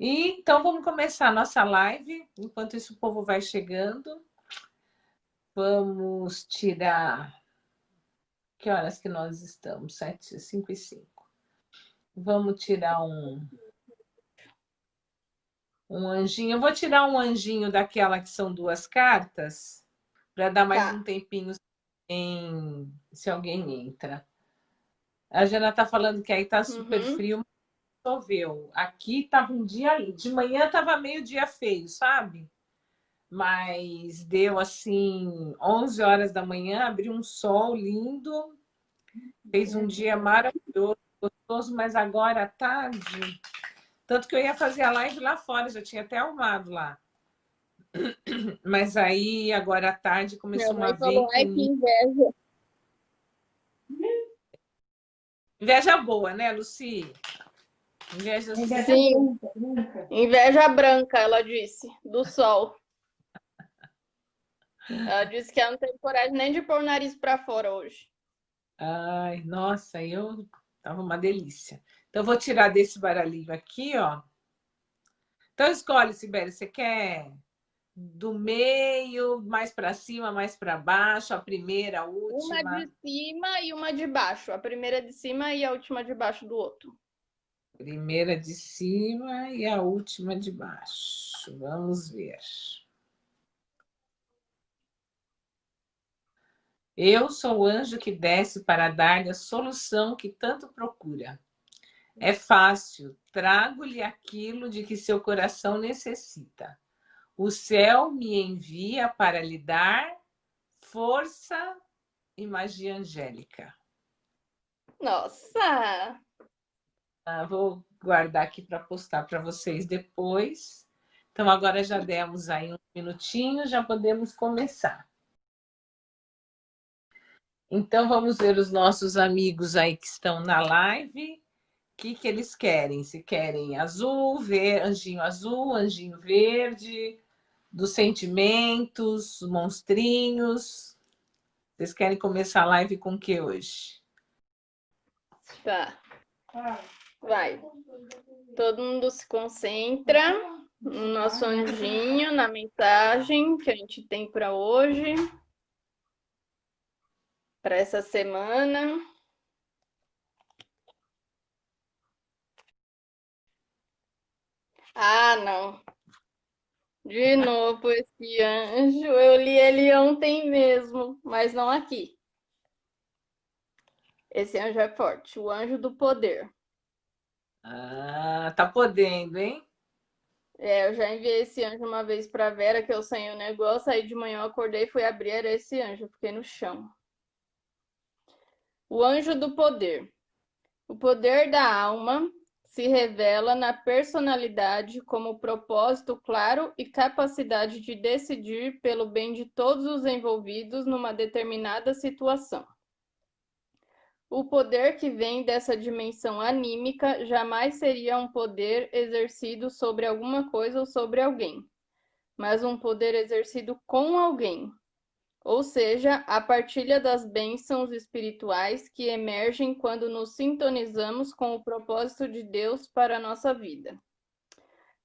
E então vamos começar a nossa live. Enquanto isso o povo vai chegando, vamos tirar. Que horas que nós estamos? 5:05. Vamos tirar um anjinho. Eu vou tirar um anjinho daquela que são duas cartas, para dar mais um Tá. tempinho se alguém entra. A Jana está falando que aí está super Uhum. frio, mas choveu. Aqui estava um dia. De manhã estava meio dia feio, sabe? Mas deu assim, 11 horas da manhã, abriu um sol lindo, fez um dia maravilhoso, gostoso, mas agora à tarde, tanto que eu ia fazer a live lá fora, já tinha até arrumado lá. Mas aí, agora à tarde, Minha começou uma mãe falou, ai, que ventania. inveja. Inveja boa, né, Luci? Inveja assim. Sim, inveja branca, ela disse, do sol. Ela disse que ela não tem coragem nem de pôr o nariz pra fora hoje. Ai, nossa, eu tava uma delícia. Então, eu vou tirar desse baralhinho aqui, ó. Então, escolhe, Sibeli, você quer do meio, mais para cima, mais para baixo, a primeira, a Uma de última. cima e uma de baixo. A primeira de cima e a última de baixo do outro. Primeira de cima e a última de baixo. Vamos ver. Eu sou o anjo que desce para dar-lhe a solução que tanto procura. É fácil, trago-lhe aquilo de que seu coração necessita. O céu me envia para lhe dar força e magia angélica. Nossa! Vou guardar aqui para postar para vocês depois. Então, agora já demos aí um minutinho, já podemos começar. Então, vamos ver os nossos amigos aí que estão na live. O que eles querem? Se querem azul, anjinho azul, anjinho verde, dos sentimentos, monstrinhos. Vocês querem começar a live com o que hoje? Tá, vai. Todo mundo se concentra no nosso anjinho, na mensagem que a gente tem para hoje, para essa semana. Ah, não. De novo esse anjo. Eu li ele ontem mesmo, mas não aqui. Esse anjo é forte, o anjo do poder. Ah, tá podendo, hein? É, eu já enviei esse anjo uma vez para Vera, que eu sonhei um negócio, aí de manhã eu acordei e fui abrir, era esse anjo, eu fiquei no chão. O anjo do poder. O poder da alma se revela na personalidade como propósito claro e capacidade de decidir pelo bem de todos os envolvidos numa determinada situação. O poder que vem dessa dimensão anímica jamais seria um poder exercido sobre alguma coisa ou sobre alguém, mas um poder exercido com alguém, ou seja, a partilha das bênçãos espirituais que emergem quando nos sintonizamos com o propósito de Deus para a nossa vida.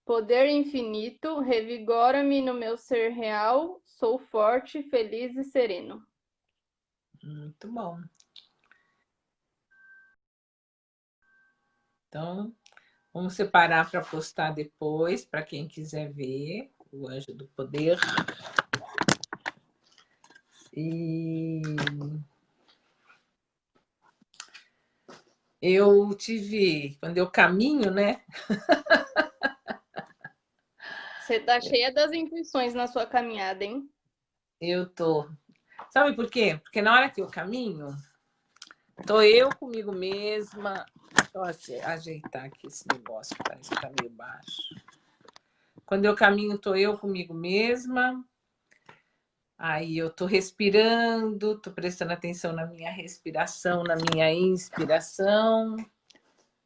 Poder infinito, revigora-me no meu ser real, sou forte, feliz e sereno. Muito bom. Então, vamos separar para postar depois, para quem quiser ver, o Anjo do Poder. E eu tive, quando eu caminho, né? Você tá cheia das intuições na sua caminhada, hein? Eu tô. Sabe por quê? Porque na hora que eu caminho, tô eu comigo mesma. Deixa eu ajeitar aqui esse negócio que parece que tá meio baixo. Quando eu caminho, tô eu comigo mesma. Aí eu tô respirando, tô prestando atenção na minha respiração, na minha inspiração.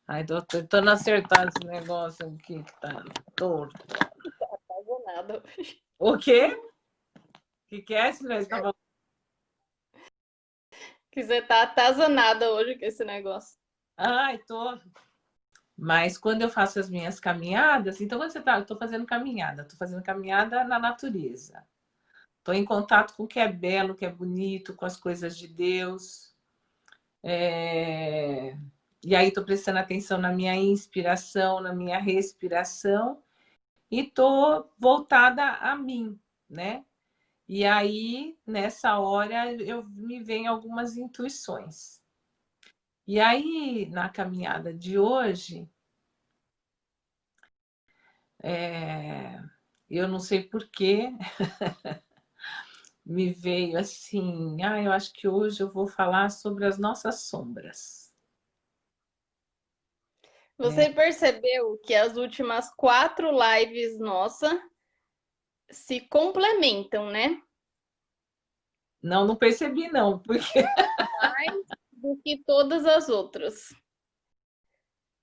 Ai, tô tentando acertar esse negócio aqui que tá torto. Não nada. O quê? O que é, Silvia? Você tá falando? Que você tá atazanada hoje com esse negócio. Ai, tô. Mas quando eu faço as minhas caminhadas, então quando você tá, eu estou fazendo caminhada na natureza. Estou em contato com o que é belo, o que é bonito, com as coisas de Deus. E aí estou prestando atenção na minha inspiração, na minha respiração, e estou voltada a mim, né? E aí, nessa hora, eu me vem algumas intuições. E aí, na caminhada de hoje, eu não sei por quê, me veio assim, eu acho que hoje eu vou falar sobre as nossas sombras, né? Você percebeu que as últimas 4 lives nossa se complementam, né? Não, não percebi não, porque Mais do que todas as outras.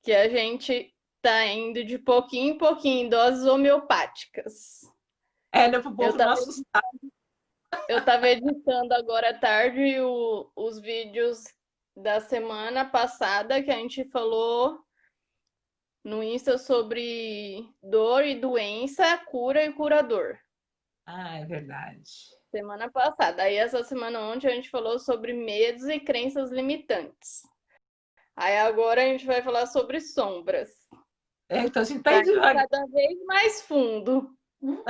Que a gente tá indo de pouquinho em pouquinho, em doses homeopáticas. né, para o Eu povo não tava, assustar. eu tava editando agora à tarde os vídeos da semana passada que a gente falou no Insta sobre dor e doença, cura e curador. É verdade. Semana passada. Aí essa semana ontem a gente falou sobre medos e crenças limitantes. Aí agora a gente vai falar sobre sombras. Então a gente tá Tá aí indo devagar. cada vez mais fundo. Não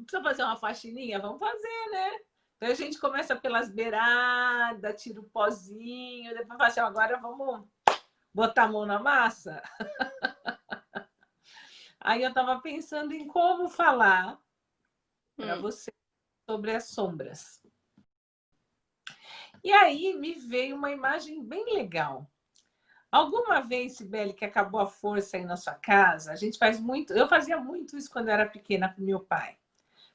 precisa fazer uma faxininha? Vamos fazer, né? Então a gente começa pelas beiradas, tira o pozinho, depois fala assim, agora vamos botar a mão na massa. Aí eu estava pensando em como falar para você sobre as sombras. E aí me veio uma imagem bem legal. Alguma vez, Sibeli, que acabou a força aí na sua casa, a gente faz muito. Eu fazia muito isso quando eu era pequena com meu pai.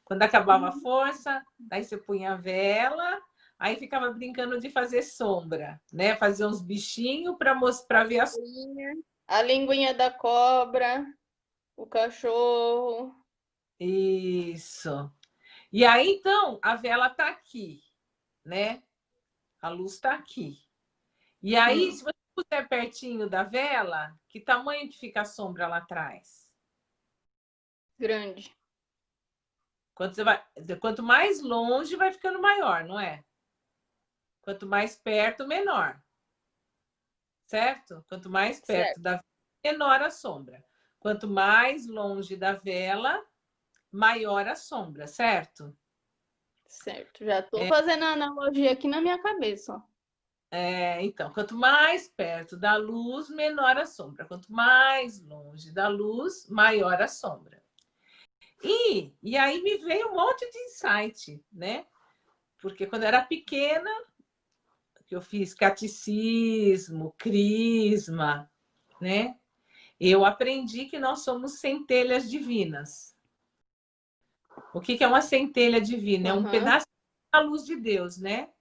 Quando acabava a força, daí você punha a vela, aí ficava brincando de fazer sombra, né? Fazer uns bichinhos para ver as. A linguinha da cobra, o cachorro. Isso. E aí, então, a vela tá aqui, né? A luz está aqui. E aí, se você puser pertinho da vela, que tamanho que fica a sombra lá atrás? Grande. Quanto mais longe, vai ficando maior, não é? Quanto mais perto, menor. Certo? Quanto mais perto Certo, da vela, menor a sombra. Quanto mais longe da vela, maior a sombra, certo? certo. Já tô fazendo a analogia aqui na minha cabeça, ó. Então, quanto mais perto da luz, menor a sombra. Quanto mais longe da luz, maior a sombra. E aí me veio um monte de insight, né? Porque quando eu era pequena, que eu fiz catecismo, crisma, né? Eu aprendi que nós somos centelhas divinas. O que é uma centelha divina? É um pedaço da luz de Deus, né?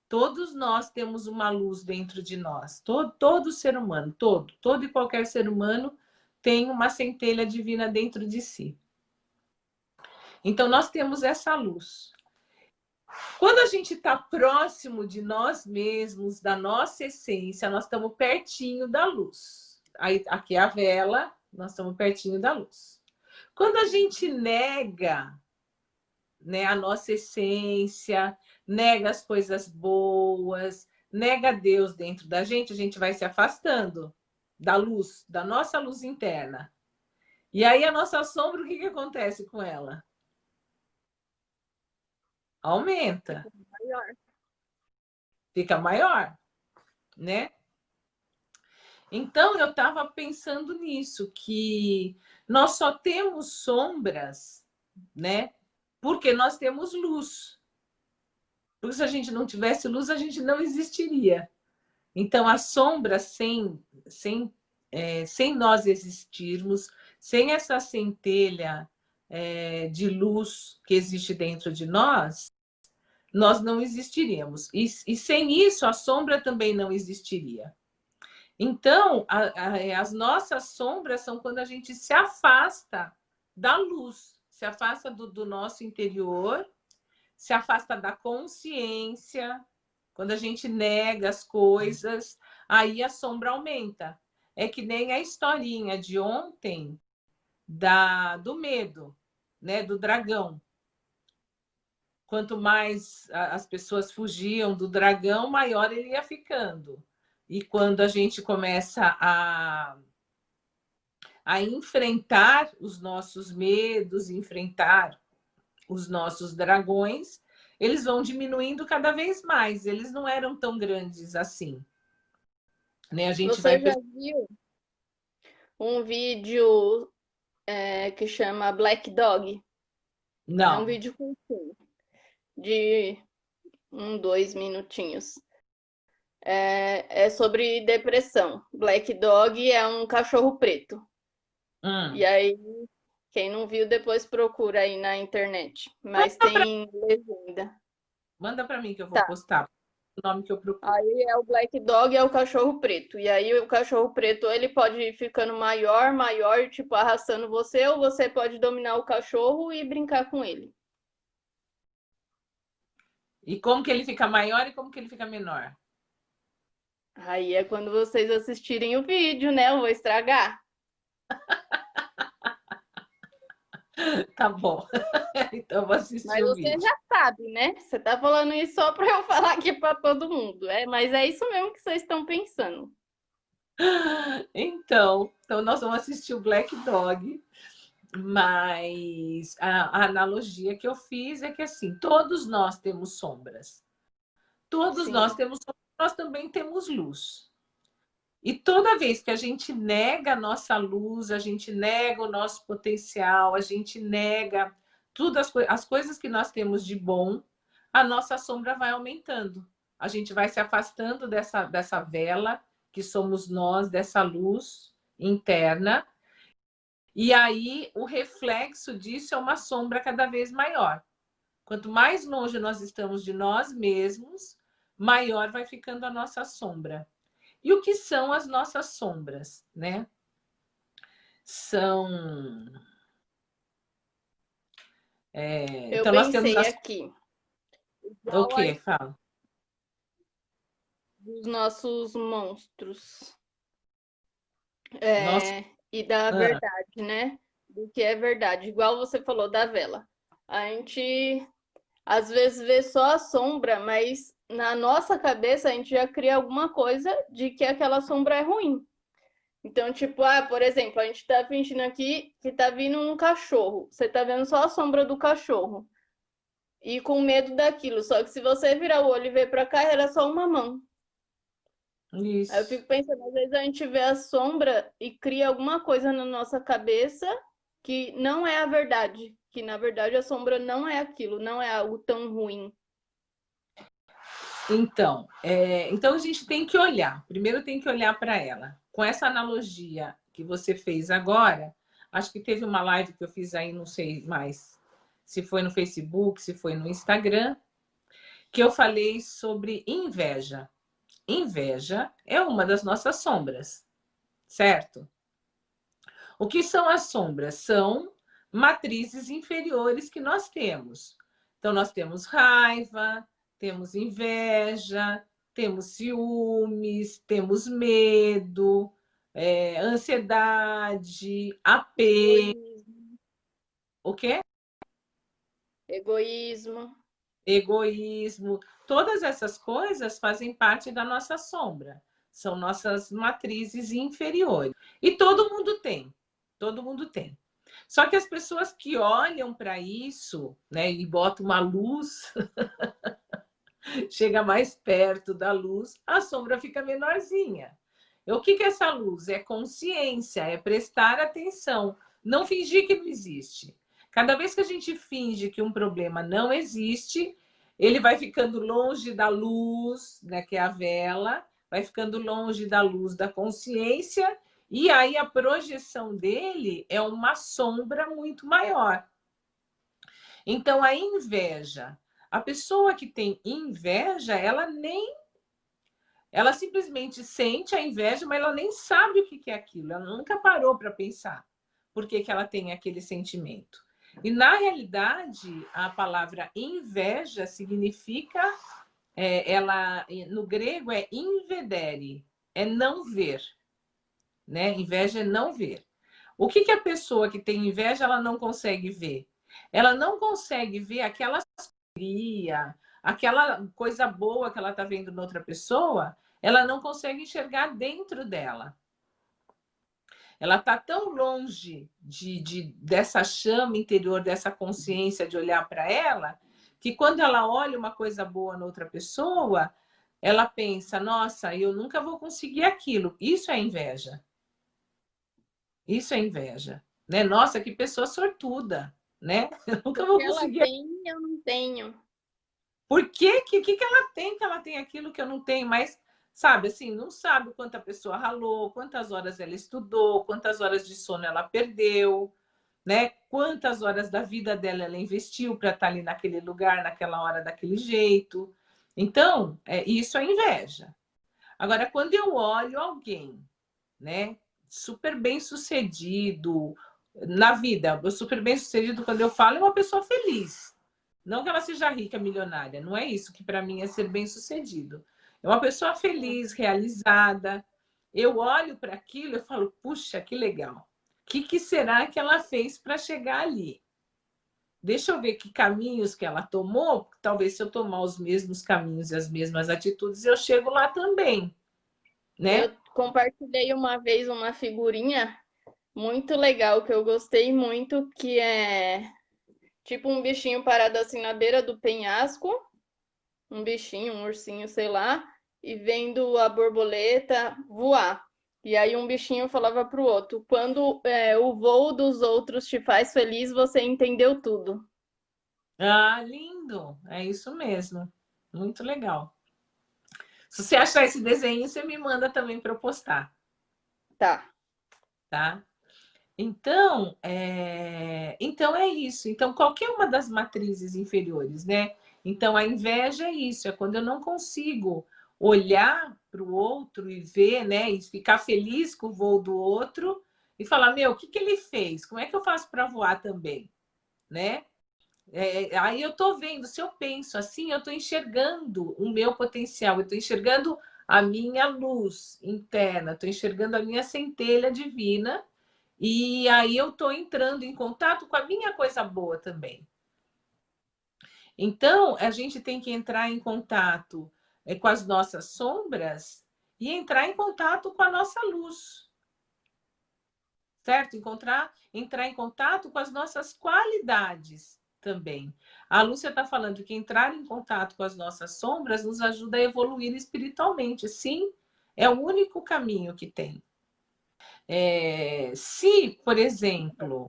Todos nós temos uma luz dentro de nós. Todo ser humano, todo e qualquer ser humano tem uma centelha divina dentro de si. Então, nós temos essa luz. Quando a gente está próximo de nós mesmos, da nossa essência, nós estamos pertinho da luz. Aí, aqui é a vela, nós estamos pertinho da luz. Quando a gente nega, né, a nossa essência, nega as coisas boas, nega Deus dentro da gente, a gente vai se afastando da luz, da nossa luz interna. E aí a nossa sombra, o que acontece com ela? Aumenta, Maior. fica maior, né? Então eu estava pensando nisso, que nós só temos sombras, né? Porque nós temos luz. Porque se a gente não tivesse luz, a gente não existiria. Então, a sombra, sem nós existirmos, sem essa centelha de luz que existe dentro de nós não existiríamos. E sem isso, a sombra também não existiria. Então, as nossas sombras são quando a gente se afasta da luz, se afasta do nosso interior, se afasta da consciência. Quando a gente nega as coisas, aí a sombra aumenta. é que nem a historinha de ontem do medo, né, do dragão. Quanto mais as pessoas fugiam do dragão, maior ele ia ficando. E quando a gente começa a enfrentar os nossos medos, enfrentar os nossos dragões, eles vão diminuindo cada vez mais. Eles não eram tão grandes assim. Né? A gente Você vai. já viu um vídeo que chama Black Dog? É um Não. vídeo curtinho, de 2 minutinhos. É sobre depressão. Black Dog é um cachorro preto. E aí, quem não viu, depois procura aí na internet. Mas tem legenda. Manda para mim que eu vou Tá. postar o nome que eu procuro. Aí é o Black Dog, é o cachorro preto. E aí o cachorro preto, ele pode ir ficando maior, maior, tipo, arrastando você, ou você pode dominar o cachorro e brincar com ele. E como que ele fica maior e como que ele fica menor? Aí é quando vocês assistirem o vídeo, né? Eu vou estragar. Tá bom. Então eu vou assistir Mas o você vídeo. já sabe, né? Você tá falando isso só para eu falar aqui para todo mundo. Mas é isso mesmo que vocês estão pensando. Então nós vamos assistir o Black Dog, mas a analogia que eu fiz é que assim, todos nós temos sombras. Todos nós Sim. temos sombras, nós também temos luz. E toda vez que a gente nega a nossa luz, a gente nega o nosso potencial, a gente nega tudo as coisas que nós temos de bom, a nossa sombra vai aumentando. A gente vai se afastando dessa vela que somos nós, dessa luz interna. E aí o reflexo disso é uma sombra cada vez maior. Quanto mais longe nós estamos de nós mesmos, maior vai ficando a nossa sombra. E o que são as nossas sombras, né? São. Eu Então, nós temos pensei as. aqui, O igual quê? Fala. dos nossos monstros. Nosso. E da Ah, verdade, né? Do que é verdade. Igual você falou da vela. A gente às vezes vê só a sombra, mas na nossa cabeça a gente já cria alguma coisa de que aquela sombra é ruim. Então, tipo, por exemplo, a gente tá fingindo aqui que tá vindo um cachorro. Você tá vendo só a sombra do cachorro. E com medo daquilo. Só que se você virar o olho e ver pra cá, era só uma mão. Aí eu isso. fico pensando, às vezes a gente vê a sombra e cria alguma coisa na nossa cabeça que não é a verdade. Que na verdade a sombra não é aquilo, não é algo tão ruim. Então a gente tem que olhar. Primeiro tem que olhar para ela. Com essa analogia que você fez agora, acho que teve uma live que eu fiz aí, não sei mais se foi no Facebook, se foi no Instagram, que eu falei sobre inveja. Inveja é uma das nossas sombras, certo? O que são as sombras? São matrizes inferiores que nós temos. Então, nós temos raiva, temos inveja, temos ciúmes, temos medo, ansiedade, apego. Egoísmo. O quê? Egoísmo. Egoísmo. Todas essas coisas fazem parte da nossa sombra. São nossas matrizes inferiores. E todo mundo tem. Todo mundo tem. Só que as pessoas que olham para isso, né, e botam uma luz, chega mais perto da luz, a sombra fica menorzinha. O que é essa luz? É consciência, é prestar atenção, não fingir que não existe. Cada vez que a gente finge que um problema não existe, ele vai ficando longe da luz, né, que é a vela, vai ficando longe da luz da consciência, e aí a projeção dele é uma sombra muito maior. Então, a inveja. A pessoa que tem inveja, ela simplesmente sente a inveja, mas ela nem sabe o que é aquilo. Ela nunca parou para pensar por que ela tem aquele sentimento. E, na realidade, a palavra inveja significa, no grego, é invedere, é não ver. né? Inveja é não ver. O que que a pessoa que tem inveja ela não consegue ver? Ela não consegue ver aquela alegria, aquela coisa boa que ela está vendo na outra pessoa, ela não consegue enxergar dentro dela. Ela está tão longe dessa chama interior, dessa consciência de olhar para ela, que quando ela olha uma coisa boa na outra pessoa, ela pensa: nossa, eu nunca vou conseguir aquilo. Isso é inveja. Isso é inveja, né? Nossa, que pessoa sortuda, né? Eu nunca O vou que ela conseguir. tem, eu não tenho. Por que ela tem aquilo que eu não tenho? Mas, sabe, assim, não sabe quanta pessoa ralou, quantas horas ela estudou, quantas horas de sono ela perdeu, né? Quantas horas da vida dela ela investiu para estar ali naquele lugar, naquela hora, daquele jeito. Então, isso é inveja. Agora, quando eu olho alguém, né, super bem sucedido na vida, super bem sucedido, quando eu falo, é uma pessoa feliz. Não que ela seja rica, milionária, não é isso que para mim é ser bem sucedido. É uma pessoa feliz, realizada. Eu olho para aquilo e falo, puxa, que legal. O que será que ela fez para chegar ali? Deixa eu ver que caminhos que ela tomou. Talvez se eu tomar os mesmos caminhos e as mesmas atitudes, eu chego lá também, né? Eu compartilhei uma vez uma figurinha muito legal que eu gostei muito, que é tipo um bichinho parado assim na beira do penhasco, um bichinho, um ursinho, sei lá, e vendo a borboleta voar. E aí um bichinho falava pro outro: quando o voo dos outros te faz feliz, você entendeu tudo. Ah, lindo! É isso mesmo. Muito legal. Se você achar esse desenho, você me manda também para eu postar, Tá. tá? Então é isso. Então, qualquer uma das matrizes inferiores, né? Então, a inveja é isso, é quando eu não consigo olhar para o outro e ver, né? E ficar feliz com o voo do outro e falar, meu, o que que ele fez? Como é que eu faço para voar também, né? Aí eu estou vendo, se eu penso assim, eu estou enxergando o meu potencial, eu estou enxergando a minha luz interna, estou enxergando a minha centelha divina, e aí eu estou entrando em contato com a minha coisa boa também. Então, a gente tem que entrar em contato com as nossas sombras e entrar em contato com a nossa luz, certo? Entrar em contato com as nossas qualidades também. A Lúcia está falando que entrar em contato com as nossas sombras nos ajuda a evoluir espiritualmente. Sim, é o único caminho que tem. Se, por exemplo,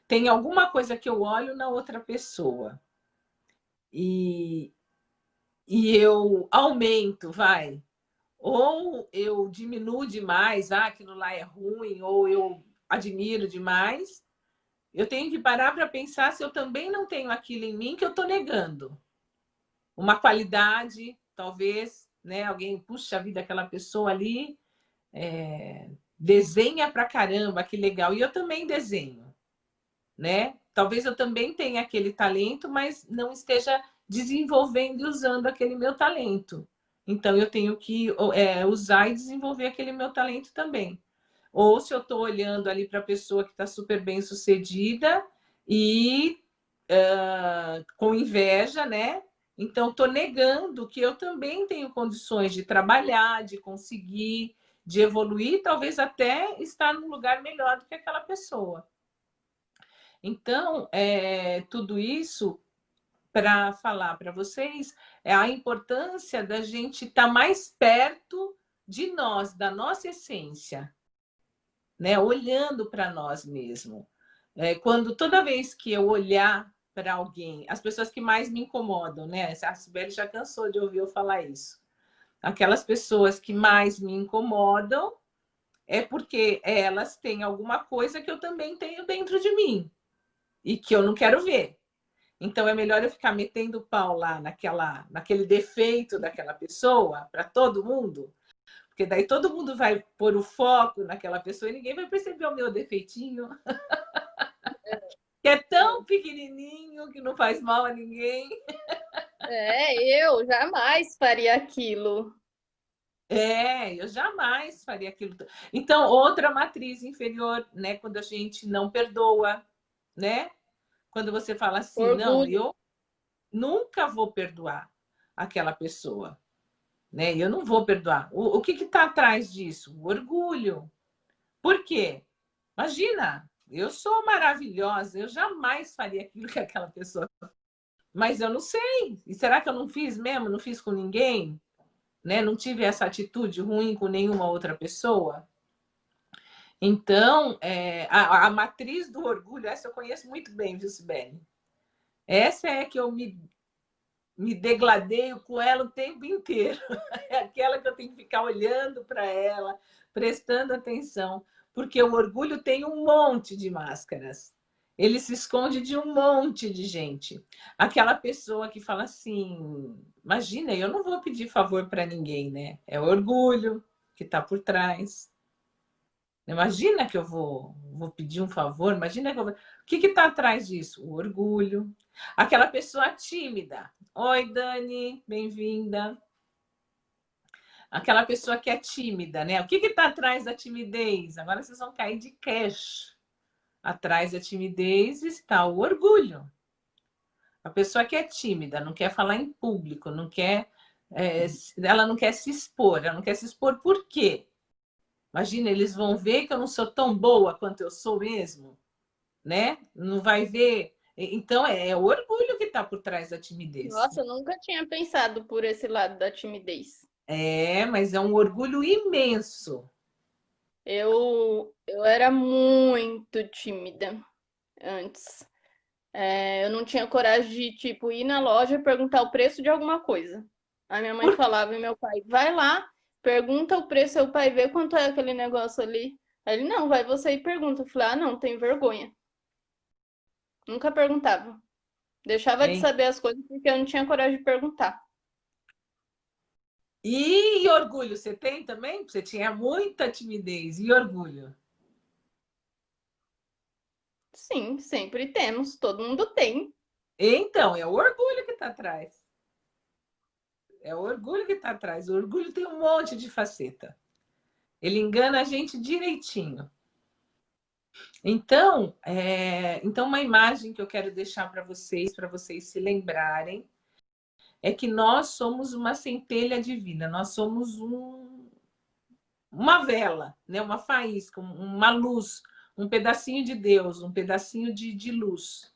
tem alguma coisa que eu olho na outra pessoa e, e eu aumento, vai, ou eu diminuo demais, aquilo lá é ruim, ou eu admiro demais, eu tenho que parar para pensar se eu também não tenho aquilo em mim que eu estou negando. Uma qualidade, talvez, né? Alguém, puxa a vida, aquela pessoa ali desenha pra caramba, que legal. E eu também desenho, né? Talvez eu também tenha aquele talento, mas não esteja desenvolvendo e usando aquele meu talento. Então, eu tenho que usar e desenvolver aquele meu talento também. Ou se eu estou olhando ali para a pessoa que está super bem sucedida e com inveja, né? Então, estou negando que eu também tenho condições de trabalhar, de conseguir, de evoluir, talvez até estar num lugar melhor do que aquela pessoa. Então, tudo isso para falar para vocês é a importância da gente estar mais perto de nós, da nossa essência, né? Olhando para nós mesmos. Quando toda vez que eu olhar para alguém, as pessoas que mais me incomodam, né? A Sibeli já cansou de ouvir eu falar isso. Aquelas pessoas que mais me incomodam é porque elas têm alguma coisa que eu também tenho dentro de mim e que eu não quero ver. Então é melhor eu ficar metendo o pau lá naquele defeito daquela pessoa para todo mundo, porque daí todo mundo vai pôr o foco naquela pessoa e ninguém vai perceber o meu defeitinho, que é tão pequenininho que não faz mal a ninguém. Eu jamais faria aquilo. Eu jamais faria aquilo. Então, outra matriz inferior, né? Quando a gente não perdoa, né? Quando você fala assim, não, Orgulho. eu nunca vou perdoar aquela pessoa, né? Eu não vou perdoar. O que está atrás disso? O orgulho. Por quê? Imagina, eu sou maravilhosa, eu jamais faria aquilo que aquela pessoa. Mas eu não sei. E será que eu não fiz mesmo? Não fiz com ninguém? Né? Não tive essa atitude ruim com nenhuma outra pessoa? Então, a matriz do orgulho, essa eu conheço muito bem, viu, Sibeli? Essa é que eu me degladeio com ela o tempo inteiro. É aquela que eu tenho que ficar olhando para ela, prestando atenção, porque o orgulho tem um monte de máscaras. Ele se esconde de um monte de gente. Aquela pessoa que fala assim: imagina, eu não vou pedir favor para ninguém, né? É o orgulho que está por trás. Imagina que eu vou pedir um favor, imagina que eu vou... O que está atrás disso? O orgulho. Aquela pessoa tímida. Oi, Dani, bem-vinda. Aquela pessoa que é tímida, né? O que está atrás da timidez? Agora vocês vão cair de queixo. Atrás da timidez está o orgulho. A pessoa que é tímida, não quer falar em público, não quer, ela não quer se expor. Ela não quer se expor por quê? Imagina, eles vão ver que eu não sou tão boa quanto eu sou mesmo, né? Não vai ver. Então, é o orgulho que está por trás da timidez. Nossa, eu nunca tinha pensado por esse lado da timidez. Mas é um orgulho imenso. Eu era muito tímida antes. Eu não tinha coragem de, tipo, ir na loja e perguntar o preço de alguma coisa. A minha mãe Por... falava e meu pai, vai lá, pergunta o preço, seu pai vê quanto é aquele negócio ali. Aí ele, não, vai você e pergunta. Eu falei, ah, não, tenho vergonha. Nunca perguntava. Deixava de Hein? saber as coisas porque eu não tinha coragem de perguntar. E orgulho, você tem também? Você tinha muita timidez e orgulho. Sim, sempre temos, todo mundo tem. Então, é o orgulho que está atrás. É o orgulho que está atrás. O orgulho tem um monte de faceta. Ele engana a gente direitinho. Então, uma imagem que eu quero deixar para vocês se lembrarem, é que nós somos uma centelha divina, nós somos uma vela, né? Uma faísca, uma luz, um pedacinho de Deus, um pedacinho de luz.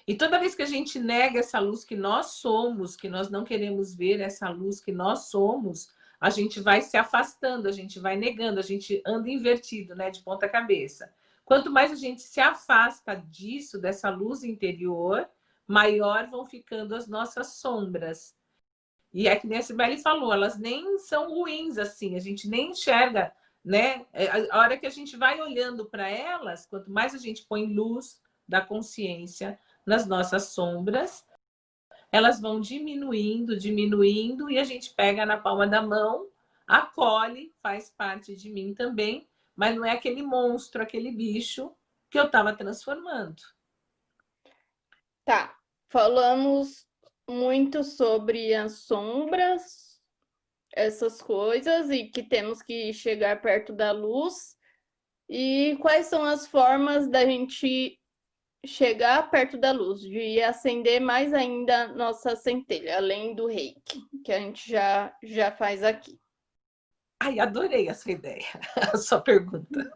E toda vez que a gente nega essa luz que nós somos, que nós não queremos ver essa luz que nós somos, a gente vai se afastando, a gente vai negando, a gente anda invertido, né, de ponta cabeça. Quanto mais a gente se afasta disso, dessa luz interior, maior vão ficando as nossas sombras. E é que nem a Sibeli falou, elas nem são ruins assim, a gente nem enxerga, né? A hora que a gente vai olhando para elas, quanto mais a gente põe luz da consciência nas nossas sombras, elas vão diminuindo, diminuindo, e a gente pega na palma da mão, acolhe, faz parte de mim também, mas não é aquele monstro, aquele bicho que eu estava transformando. Tá, falamos muito sobre as sombras, essas coisas, e que temos que chegar perto da luz. E quais são as formas da gente chegar perto da luz, de acender mais ainda nossa centelha, além do reiki, que a gente já faz aqui? Ai, adorei essa ideia, a sua pergunta.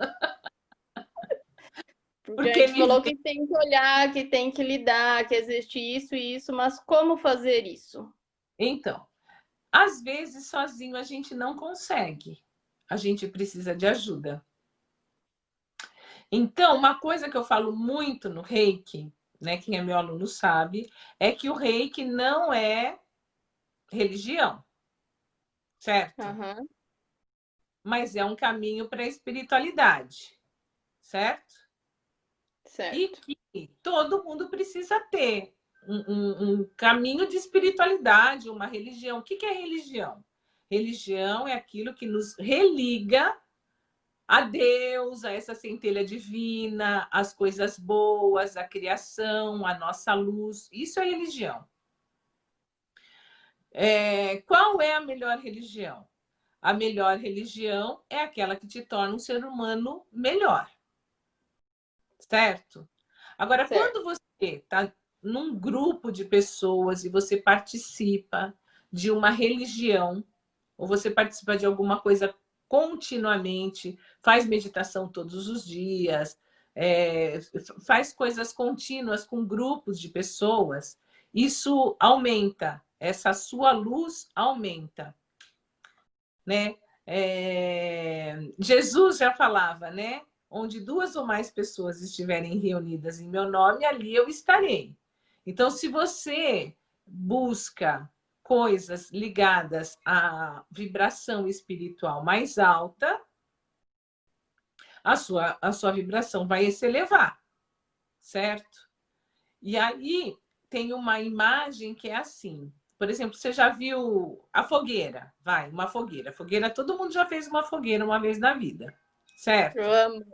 Porque a Porque gente me falou que tem que olhar, que tem que lidar, que existe isso e isso, mas como fazer isso? Então, às vezes sozinho a gente não consegue. A gente precisa de ajuda. Então, uma coisa que eu falo muito no Reiki, né, quem é meu aluno sabe, é que o Reiki não é religião, certo? Aham, Mas é um caminho para a espiritualidade, certo? E certo. que todo mundo precisa ter um caminho de espiritualidade, uma religião. O que é religião? Religião é aquilo que nos religa a Deus, a essa centelha divina, as coisas boas, a criação, a nossa luz. Isso é religião. Qual é a melhor religião? A melhor religião é aquela que te torna um ser humano melhor, certo? Agora, Certo. quando você está num grupo de pessoas e você participa de uma religião, ou você participa de alguma coisa continuamente, faz meditação todos os dias, faz coisas contínuas com grupos de pessoas, isso aumenta, essa sua luz aumenta, né? Jesus já falava, né? Onde duas ou mais pessoas estiverem reunidas em meu nome, ali eu estarei. Então, se você busca coisas ligadas à vibração espiritual mais alta, a sua vibração vai se elevar, certo? E aí tem uma imagem que é assim. Por exemplo, você já viu a fogueira? Vai, uma fogueira. Fogueira, todo mundo já fez uma fogueira uma vez na vida, Eu certo? amo.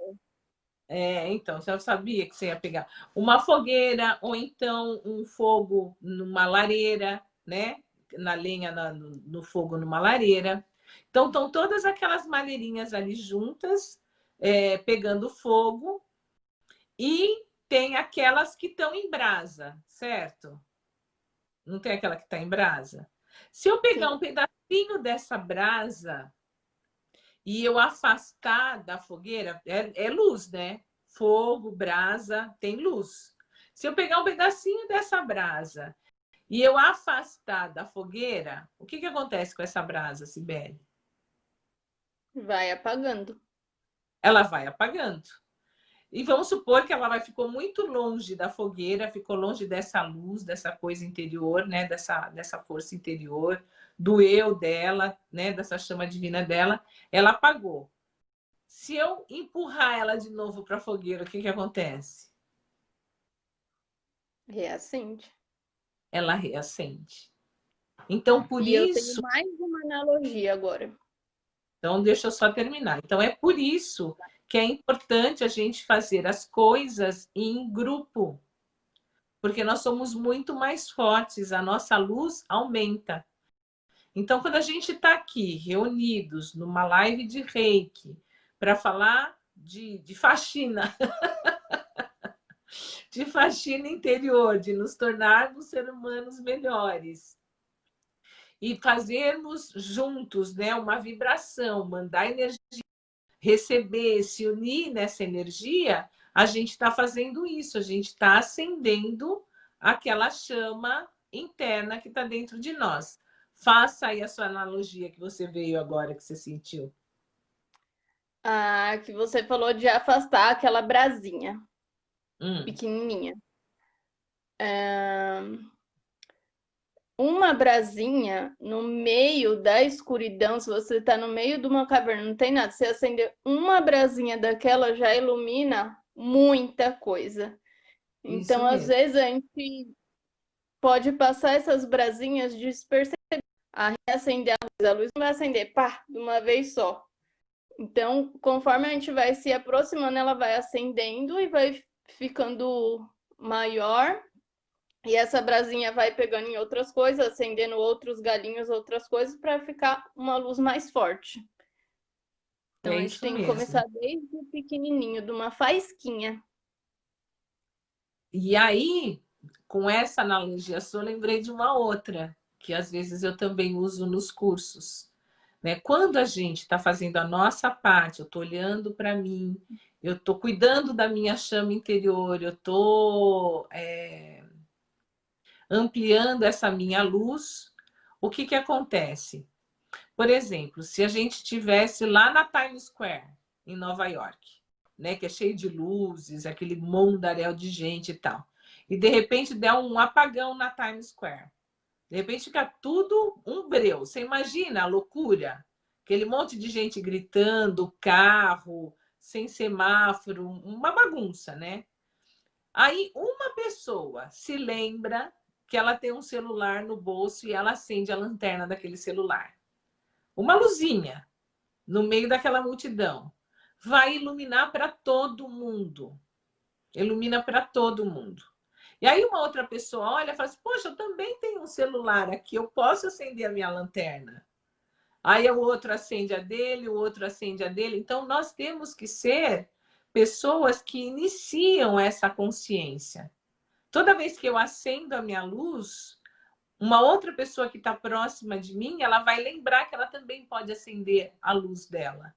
Então, você já sabia que você ia pegar uma fogueira ou então um fogo numa lareira, né? Na lenha, no fogo, numa lareira. Então, estão todas aquelas madeirinhas ali juntas, pegando fogo, e tem aquelas que estão em brasa, certo? Não tem aquela que está em brasa? Se eu pegar Sim. um pedacinho dessa brasa e eu afastar da fogueira, é luz, né? Fogo, brasa, tem luz. Se eu pegar um pedacinho dessa brasa e eu afastar da fogueira, o que acontece com essa brasa, Sibeli? Vai apagando. Ela vai apagando. E vamos supor que ela ficou muito longe da fogueira, ficou longe dessa luz, dessa coisa interior, né? Dessa força interior, do eu dela, né? Dessa chama divina dela, ela apagou. Se eu empurrar ela de novo para a fogueira, o que acontece? Reacende. Ela reacende. Então, por E eu tenho isso. mais uma analogia agora. Então, deixa eu só terminar. Então, é por isso que é importante a gente fazer as coisas em grupo, porque nós somos muito mais fortes, a nossa luz aumenta. Então, quando a gente está aqui reunidos numa live de Reiki para falar de faxina, de faxina interior, de nos tornarmos seres humanos melhores e fazermos juntos, né, uma vibração, mandar energia, receber, se unir nessa energia, a gente está fazendo isso, a gente está acendendo aquela chama interna que está dentro de nós. Faça aí a sua analogia que você veio agora, que você sentiu. Ah, que você falou de afastar aquela brasinha Hum, pequenininha. Uma brasinha no meio da escuridão, se você está no meio de uma caverna, não tem nada, se acender uma brasinha daquela já ilumina muita coisa. isso Então, às mesmo. vezes, a gente pode passar essas brasinhas despercebidas. A reacender a luz não vai acender, pá, de uma vez só. Então, conforme a gente vai se aproximando, ela vai acendendo e vai ficando maior. E essa brasinha vai pegando em outras coisas, acendendo outros galinhos, outras coisas, para ficar uma luz mais forte. Então, É a gente isso tem que mesmo. começar desde o pequenininho, de uma faísquinha. E aí, com essa analogia sua, eu lembrei de uma outra, que às vezes eu também uso nos cursos. Né? Quando a gente está fazendo a nossa parte, eu estou olhando para mim, eu estou cuidando da minha chama interior, eu estou ampliando essa minha luz, o que acontece? Por exemplo, se a gente estivesse lá na Times Square, em Nova York, né, que é cheio de luzes, aquele mundaréu de gente e tal, e de repente der um apagão na Times Square, de repente fica tudo um breu. Você imagina a loucura? Aquele monte de gente gritando, carro, sem semáforo, uma bagunça, né? Aí uma pessoa se lembra que ela tem um celular no bolso e ela acende a lanterna daquele celular. Uma luzinha no meio daquela multidão. Vai iluminar para todo mundo. Ilumina para todo mundo. E aí uma outra pessoa olha e fala assim, poxa, eu também tenho um celular aqui, eu posso acender a minha lanterna. Aí o outro acende a dele, o outro acende a dele. Então, nós temos que ser pessoas que iniciam essa consciência. Toda vez que eu acendo a minha luz, uma outra pessoa que está próxima de mim, ela vai lembrar que ela também pode acender a luz dela.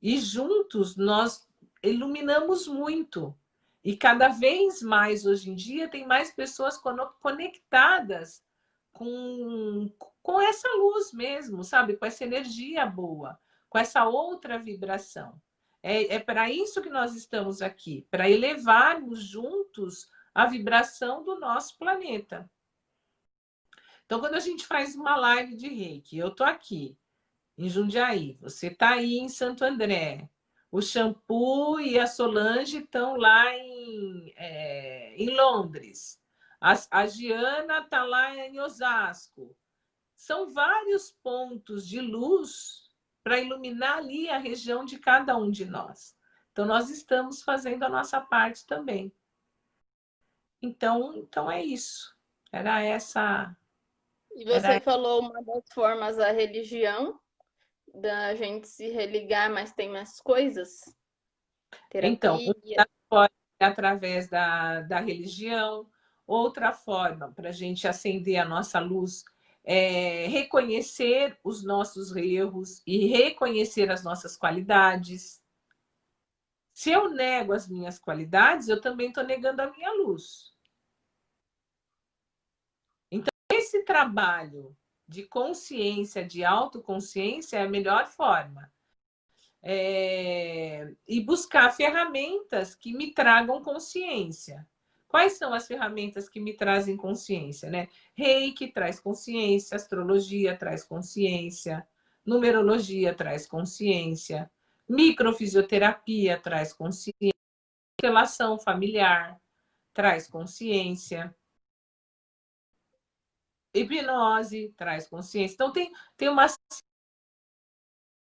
E juntos nós iluminamos muito. E cada vez mais, hoje em dia, tem mais pessoas conectadas com essa luz mesmo, sabe? Com essa energia boa, com essa outra vibração. É para isso que nós estamos aqui, para elevarmos juntos a vibração do nosso planeta. Então, quando a gente faz uma live de Reiki, eu estou aqui em Jundiaí, você está aí em Santo André, o Shampoo e a Solange estão lá em Londres, a Giana está lá em Osasco. São vários pontos de luz para iluminar ali a região de cada um de nós. Então, nós estamos fazendo a nossa parte também. Então é isso. Era essa. E você falou uma das formas, a religião, da gente se religar, mas tem mais coisas? Então, Terapia. pode ser através da religião, outra forma para a gente acender a nossa luz é reconhecer os nossos erros e reconhecer as nossas qualidades. Se eu nego as minhas qualidades, eu também estou negando a minha luz. Então, esse trabalho de consciência, de autoconsciência, é a melhor forma. E buscar ferramentas que me tragam consciência. Quais são as ferramentas que me trazem consciência, né? Reiki traz consciência, astrologia traz consciência, numerologia traz consciência, microfisioterapia traz consciência, relação familiar traz consciência, hipnose traz consciência. Então, tem uma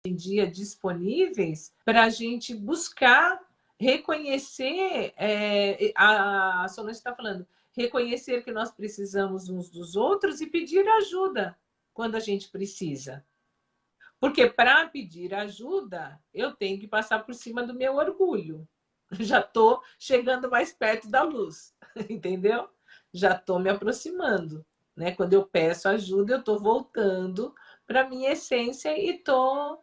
em dia disponíveis para a gente buscar reconhecer, a Solange está falando, reconhecer que nós precisamos uns dos outros e pedir ajuda quando a gente precisa. Porque para pedir ajuda, eu tenho que passar por cima do meu orgulho. Já estou chegando mais perto da luz, entendeu? Já estou me aproximando. Né? Quando eu peço ajuda, eu estou voltando para a minha essência e estou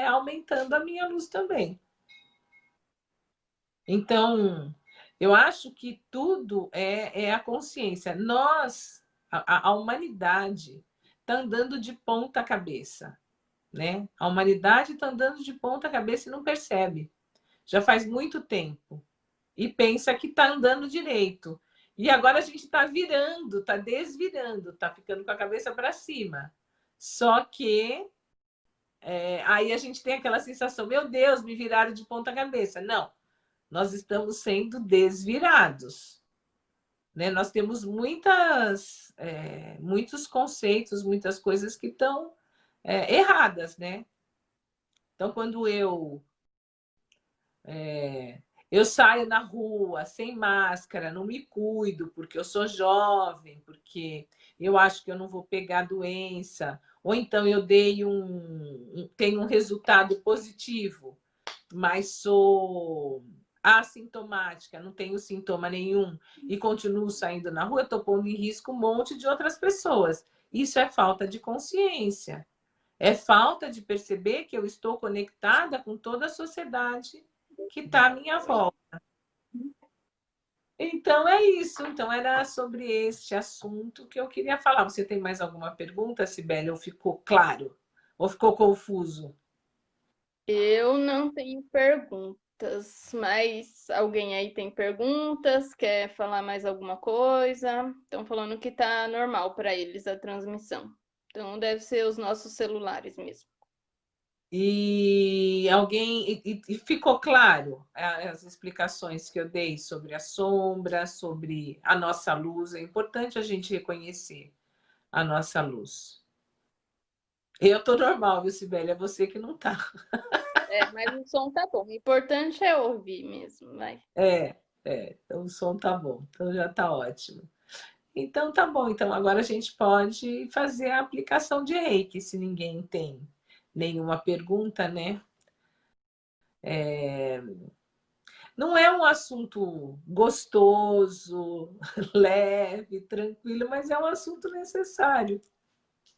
aumentando a minha luz também. Então, eu acho que tudo é a consciência. Nós, a humanidade, está andando de ponta cabeça. Né? A humanidade está andando de ponta cabeça e não percebe. Já faz muito tempo. E pensa que está andando direito. E agora a gente está virando, está desvirando, está ficando com a cabeça para cima. Só que aí a gente tem aquela sensação, meu Deus, me viraram de ponta cabeça. Não, nós estamos sendo desvirados. Né? Nós temos muitos conceitos, muitas coisas que estão erradas. Né? Então, quando eu saio na rua sem máscara, não me cuido porque eu sou jovem, porque eu acho que eu não vou pegar doença, ou então eu tenho um resultado positivo, mas sou assintomática, não tenho sintoma nenhum e continuo saindo na rua, eu estou pondo em risco um monte de outras pessoas. Isso é falta de consciência. É falta de perceber que eu estou conectada com toda a sociedade que está à minha volta. Então é isso. Então era sobre este assunto que eu queria falar. Você tem mais alguma pergunta, Sibeli? Ou ficou claro? Ou ficou confuso? Eu não tenho perguntas, mas alguém aí tem perguntas? Quer falar mais alguma coisa? Estão falando que tá normal para eles a transmissão. Então deve ser os nossos celulares mesmo. E alguém e ficou claro as explicações que eu dei sobre a sombra, sobre a nossa luz. É importante a gente reconhecer a nossa luz. Eu tô normal, viu, Sibeli? É você que não tá. Mas o som tá bom. O importante é ouvir mesmo, vai. É. Então o som tá bom, então já tá ótimo. Então tá bom, então agora a gente pode fazer a aplicação de reiki, se ninguém tem nenhuma pergunta, né? Não é um assunto gostoso, leve, tranquilo, mas é um assunto necessário,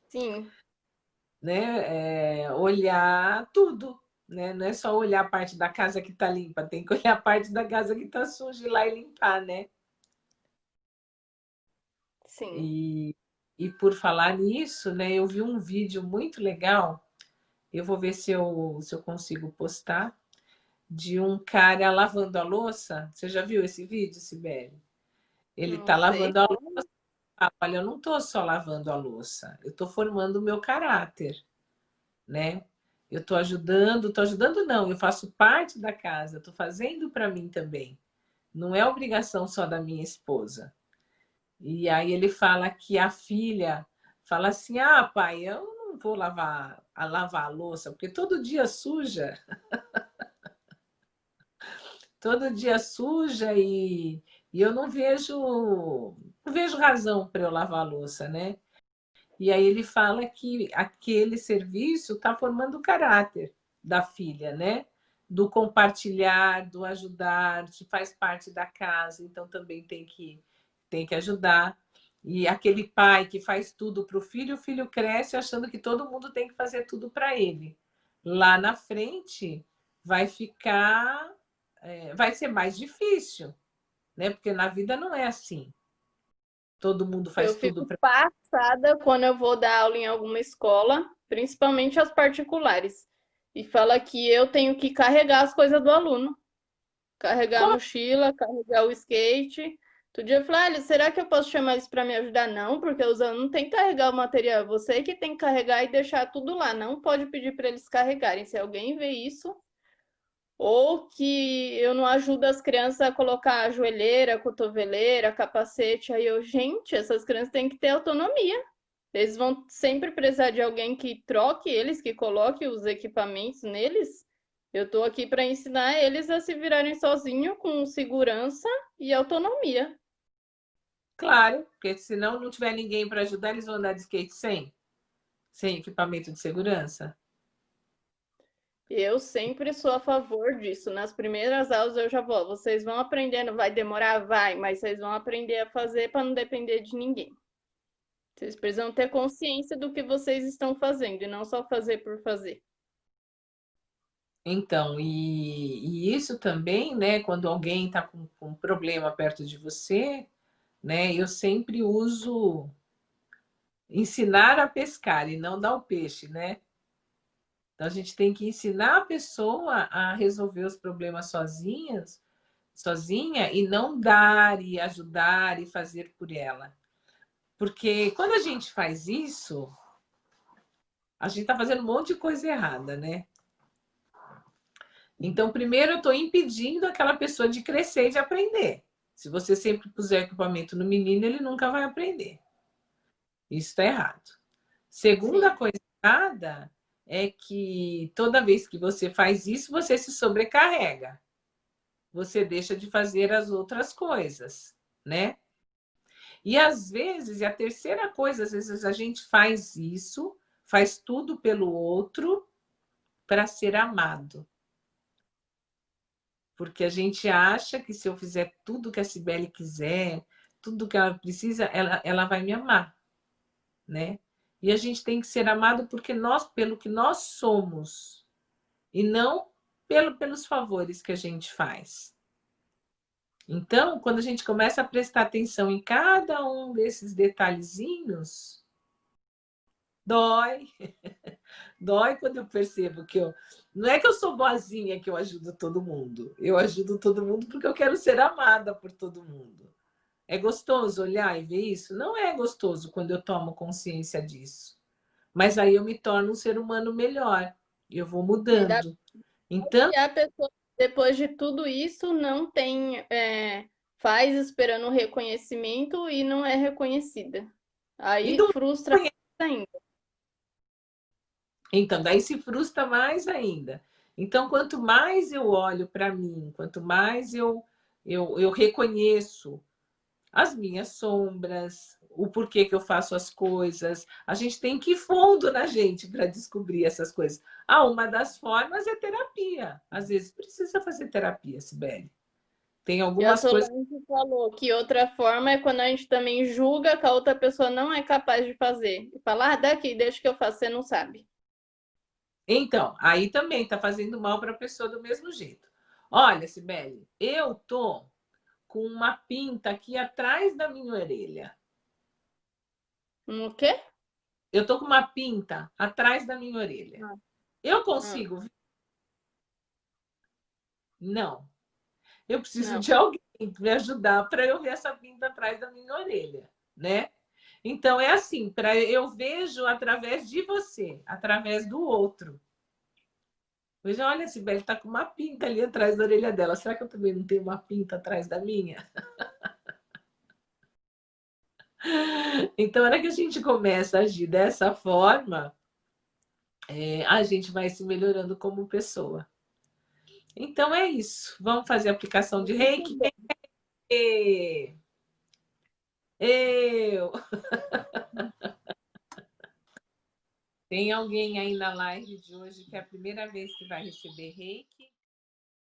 Sim, né? Olhar tudo, né? Não é só olhar a parte da casa que está limpa, tem que olhar a parte da casa que está suja e ir lá e limpar, né? sim. E por falar nisso, né? Eu vi um vídeo muito legal, eu vou ver se eu consigo postar, de um cara lavando a louça. Você já viu esse vídeo, Sibeli? Ele Não está sei. lavando a louça. Olha, eu não estou só lavando a louça, eu estou formando o meu caráter, né? Eu estou ajudando não, eu faço parte da casa, estou fazendo para mim também. Não é obrigação só da minha esposa. E aí ele fala que a filha fala assim: "Ah, pai, eu não vou lavar a louça, porque todo dia suja, todo dia suja e eu não vejo razão para eu lavar a louça, né?" E aí ele fala que aquele serviço está formando o caráter da filha, né? Do compartilhar, do ajudar, que faz parte da casa, então também tem que ajudar. E aquele pai que faz tudo para o filho cresce achando que todo mundo tem que fazer tudo para ele. Lá na frente vai ficar, vai ser mais difícil, né? Porque na vida não é assim. Todo mundo Eu faz tudo fico para. passada quando eu vou dar aula em alguma escola, principalmente as particulares, e fala que eu tenho que carregar as coisas do aluno, carregar a Como mochila, carregar o skate. Outro dia eu falei, "Olha, será que eu posso chamar eles para me ajudar?" Não, porque os alunos não têm que carregar o material, é você que tem que carregar e deixar tudo lá. Não pode pedir para eles carregarem. Se alguém vê isso, ou que eu não ajudo as crianças a colocar a joelheira, a cotoveleira, capacete. Aí eu, gente, essas crianças têm que ter autonomia. Eles vão sempre precisar de alguém que troque eles, que coloque os equipamentos neles. Eu estou aqui para ensinar eles a se virarem sozinhos com segurança e autonomia. Claro, porque se não tiver ninguém para ajudar, eles vão andar de skate sem equipamento de segurança. Eu sempre sou a favor disso. Nas primeiras aulas eu já vou. Vocês vão aprendendo, vai demorar? Vai, mas vocês vão aprender a fazer para não depender de ninguém. Vocês precisam ter consciência do que vocês estão fazendo e não só fazer por fazer. Então, e isso também, né? Quando alguém está com um problema perto de você, né? Eu sempre uso ensinar a pescar e não dar o peixe, né? Então a gente tem que ensinar a pessoa a resolver os problemas sozinha e não dar e ajudar e fazer por ela. Porque quando a gente faz isso, a gente está fazendo um monte de coisa errada, né? Então, primeiro, eu estou impedindo aquela pessoa de crescer e de aprender. Se você sempre puser equipamento no menino, ele nunca vai aprender. Isso está errado. Segunda Sim, coisa errada é que toda vez que você faz isso, você se sobrecarrega. Você deixa de fazer as outras coisas, né? E às vezes, e a terceira coisa, às vezes a gente faz isso, faz tudo pelo outro para ser amado. Porque a gente acha que se eu fizer tudo que a Cibele quiser, tudo que ela precisa, ela vai me amar, né? E a gente tem que ser amado porque pelo que nós somos, e não pelos favores que a gente faz. Então, quando a gente começa a prestar atenção em cada um desses detalhezinhos, dói. Dói quando eu percebo que eu. Não é que eu sou boazinha que eu ajudo todo mundo. Eu ajudo todo mundo porque eu quero ser amada por todo mundo. É gostoso olhar e ver isso? Não é gostoso quando eu tomo consciência disso. Mas aí eu me torno um ser humano melhor. Eu vou ainda mudando. Então, que a pessoa, depois de tudo isso, não tem, faz esperando reconhecimento e não é reconhecida. e Aí não frustra conhece. ainda. Então, daí se frustra mais ainda. Então, quanto mais eu olho para mim, quanto mais eu reconheço as minhas sombras, o porquê que eu faço as coisas. A gente tem que ir fundo na gente para descobrir essas coisas. Uma das formas é terapia. Às vezes precisa fazer terapia, Sibeli. Tem E a algumas coisas. Solange falou que outra forma é quando a gente também julga que a outra pessoa não é capaz de fazer. E falar, daqui, deixa que eu faço, você não sabe. Então, aí também está fazendo mal para a pessoa do mesmo jeito. Olha, Sibeli, eu tô com uma pinta aqui atrás da minha orelha. O quê? Eu tô com uma pinta atrás da minha orelha. Ah, Eu ah, consigo ver? Não. Eu preciso não. de alguém me ajudar para eu ver essa pinta atrás da minha orelha, né? Então é assim, para eu vejo através de você, através do outro. Veja, olha, Sibeli está com uma pinta ali atrás da orelha dela. Será que eu também não tenho uma pinta atrás da minha? Então, na hora que a gente começa a agir dessa forma, a gente vai se melhorando como pessoa. Então é isso. Vamos fazer a aplicação de Muito reiki? bom. Eu! Tem alguém aí na live de hoje que é a primeira vez que vai receber reiki?